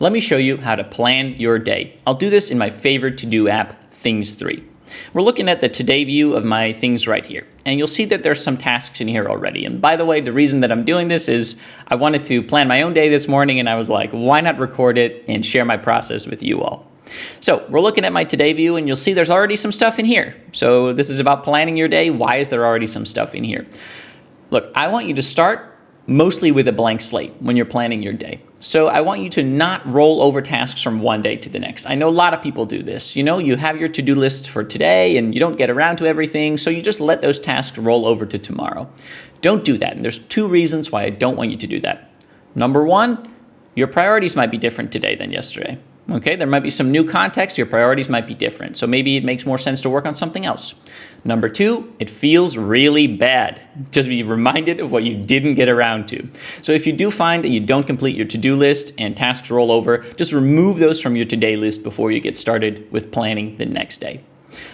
Let me show you how to plan your day. I'll do this in my favorite to-do app, Things 3. We're looking at the today view of my things right here. And you'll see that there's some tasks in here already. And by the way, the reason that I'm doing this is I wanted to plan my own day this morning, and I was like, why not record it and share my process with you all? So we're looking at my today view, and you'll see there's already some stuff in here. So this is about planning your day. Why is there already some stuff in here? Look, I want you to start mostly with a blank slate when you're planning your day. So I want you to not roll over tasks from one day to the next. I know a lot of people do this. You know, you have your to-do list for today and you don't get around to everything, so you just let those tasks roll over to tomorrow. Don't do that. And there's two reasons why I don't want you to do that. Number one, your priorities might be different today than yesterday. Okay, there might be some new context, your priorities might be different. So maybe it makes more sense to work on something else. Number two, it feels really bad. Just be reminded of what you didn't get around to. So if you do find that you don't complete your to-do list and tasks roll over, just remove those from your today list before you get started with planning the next day.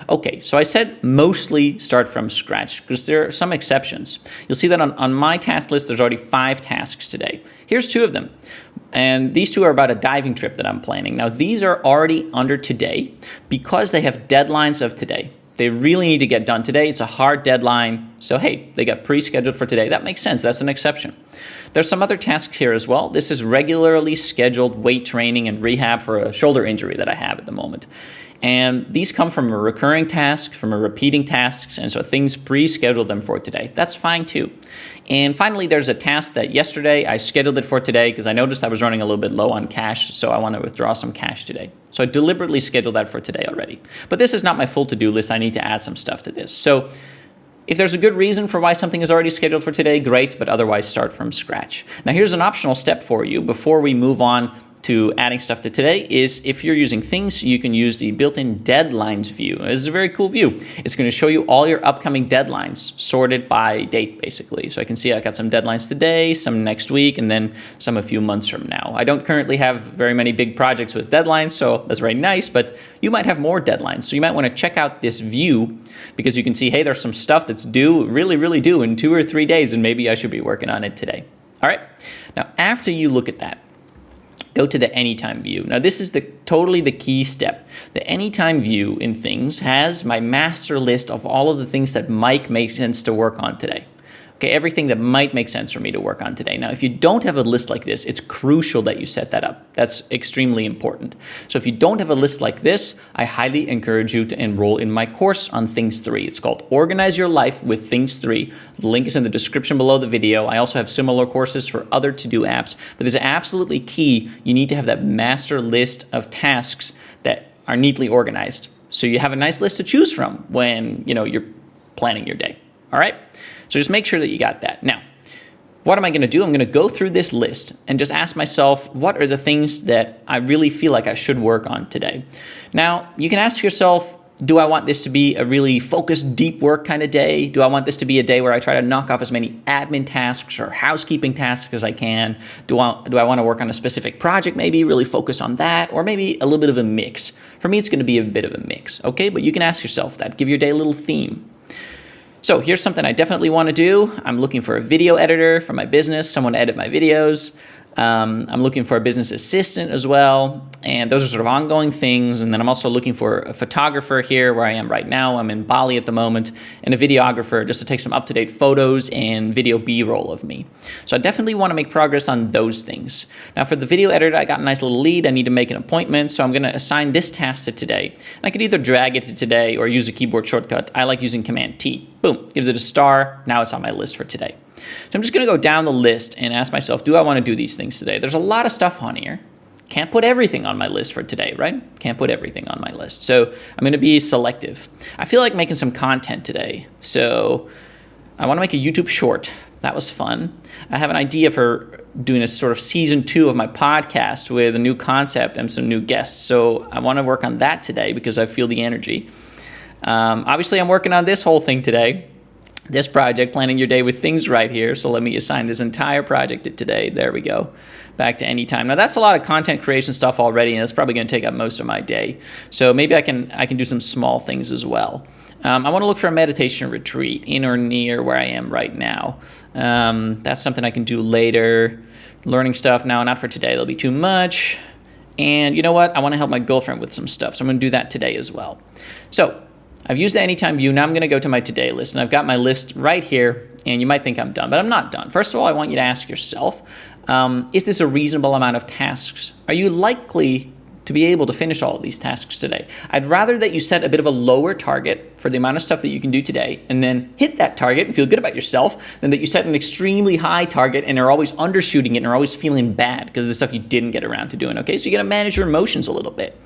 Okay, so I said mostly start from scratch because there are some exceptions. You'll see that on my task list, there's already 5 tasks today. Here's 2 of them. And these 2 are about a diving trip that I'm planning. Now, these are already under today because they have deadlines of today. They really need to get done today. It's a hard deadline. So, hey, they got pre-scheduled for today. That makes sense. That's an exception. There's some other tasks here as well. This is regularly scheduled weight training and rehab for a shoulder injury that I have at the moment. And these come from a recurring task, from a repeating tasks, and so things pre-scheduled them for today. That's fine too. And finally, there's a task that yesterday I scheduled it for today because I noticed I was running a little bit low on cash, so I want to withdraw some cash today. So I deliberately scheduled that for today already. But this is not my full to-do list. I need to add some stuff to this. So if there's a good reason for why something is already scheduled for today, great, but otherwise start from scratch. Now here's an optional step for you before we move on to adding stuff to today is if you're using Things, you can use the built-in deadlines view. This is a very cool view. It's going to show you all your upcoming deadlines sorted by date, basically. So I can see I got some deadlines today, some next week, and then some a few months from now. I don't currently have very many big projects with deadlines, so that's very nice, but you might have more deadlines. So you might want to check out this view because you can see, hey, there's some stuff that's due, really due in 2 or 3 days, and maybe I should be working on it today. All right. Now, after you look at that, go to the Anytime view. Now, this is totally the key step. The Anytime view in Things has my master list of all of the things that might make sense to work on today. Okay, everything that might make sense for me to work on today. Now, if you don't have a list like this, it's crucial that you set that up. That's extremely important. So if you don't have a list like this, I highly encourage you to enroll in my course on Things 3. It's called Organize Your Life with Things 3. The link is in the description below the video. I also have similar courses for other to-do apps, but this is absolutely key. You need to have that master list of tasks that are neatly organized. So you have a nice list to choose from when, you're planning your day. All right? So just make sure that you got that. Now, what am I going to do? I'm going to go through this list and just ask myself, what are the things that I really feel like I should work on today? Now, you can ask yourself, do I want this to be a really focused, deep work kind of day? Do I want this to be a day where I try to knock off as many admin tasks or housekeeping tasks as I can? Do I want to work on a specific project, maybe really focus on that? Or maybe a little bit of a mix? For me, it's going to be a bit of a mix, okay? But you can ask yourself that. Give your day a little theme. So here's something I definitely want to do. I'm looking for a video editor for my business, someone to edit my videos. I'm looking for a business assistant as well. And those are sort of ongoing things. And then I'm also looking for a photographer here where I am right now. I'm in Bali at the moment, and a videographer just to take some up-to-date photos and video B-roll of me. So I definitely want to make progress on those things. Now for the video editor, I got a nice little lead. I need to make an appointment. So I'm going to assign this task to today. And I could either drag it to today or use a keyboard shortcut. I like using Command T. Boom, gives it a star. Now it's on my list for today. So I'm just going to go down the list and ask myself, do I want to do these things today? There's a lot of stuff on here. Can't put everything on my list for today, right? Can't put everything on my list. So I'm going to be selective. I feel like making some content today. So I want to make a YouTube short. That was fun. I have an idea for doing a sort of season 2 of my podcast with a new concept and some new guests. So I want to work on that today because I feel the energy. Obviously, I'm working on this whole thing today. This project, planning your day with Things right here. So let me assign this entire project to today. There we go. Back to Anytime. Now that's a lot of content creation stuff already, and it's probably going to take up most of my day. So maybe I can do some small things as well. I want to look for a meditation retreat in or near where I am right now. That's something I can do later. Learning stuff now, not for today. That'll be too much. And you know what? I want to help my girlfriend with some stuff, so I'm going to do that today as well. So I've used the anytime view. Now I'm going to go to my today list, and I've got my list right here. And you might think I'm done, but I'm not done. First of all, I want you to ask yourself, is this a reasonable amount of tasks? Are you likely to be able to finish all of these tasks today? I'd rather that you set a bit of a lower target for the amount of stuff that you can do today and then hit that target and feel good about yourself than that you set an extremely high target and are always undershooting it and are always feeling bad because of the stuff you didn't get around to doing, okay? So you got to manage your emotions a little bit.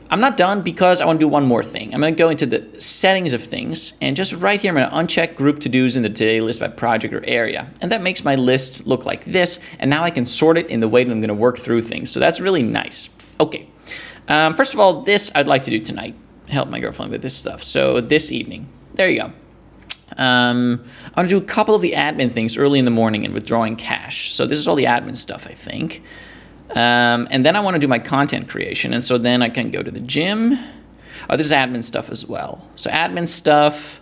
I'm not done because I want to do one more thing. I'm going to go into the settings of things, and just right here, I'm going to uncheck group to-dos in the today list by project or area. And that makes my list look like this, and now I can sort it in the way that I'm going to work through things. So that's really nice. Okay. First of all, this I'd like to do tonight. Help my girlfriend with this stuff. So this evening. There you go. I'm going to do a couple of the admin things early in the morning and withdrawing cash. So this is all the admin stuff, I think. And then I want to do my content creation. And so then I can go to the gym. Oh, this is admin stuff as well. So admin stuff,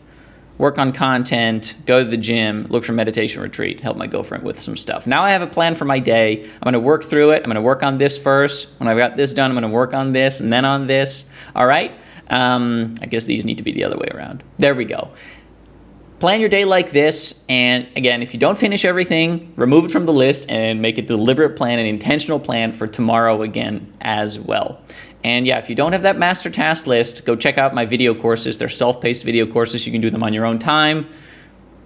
work on content, go to the gym, look for meditation retreat, help my girlfriend with some stuff. Now I have a plan for my day. I'm going to work through it. I'm going to work on this first. When I've got this done, I'm going to work on this and then on this. All right. I guess these need to be the other way around. There we go. Plan your day like this, and again, if you don't finish everything, remove it from the list and make a deliberate plan, an intentional plan for tomorrow again as well. And yeah, if you don't have that master task list, go check out my video courses. They're self-paced video courses. You can do them on your own time.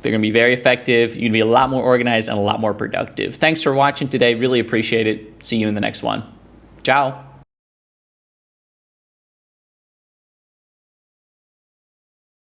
They're going to be very effective. You're going to be a lot more organized and a lot more productive. Thanks for watching today. Really appreciate it. See you in the next one. Ciao.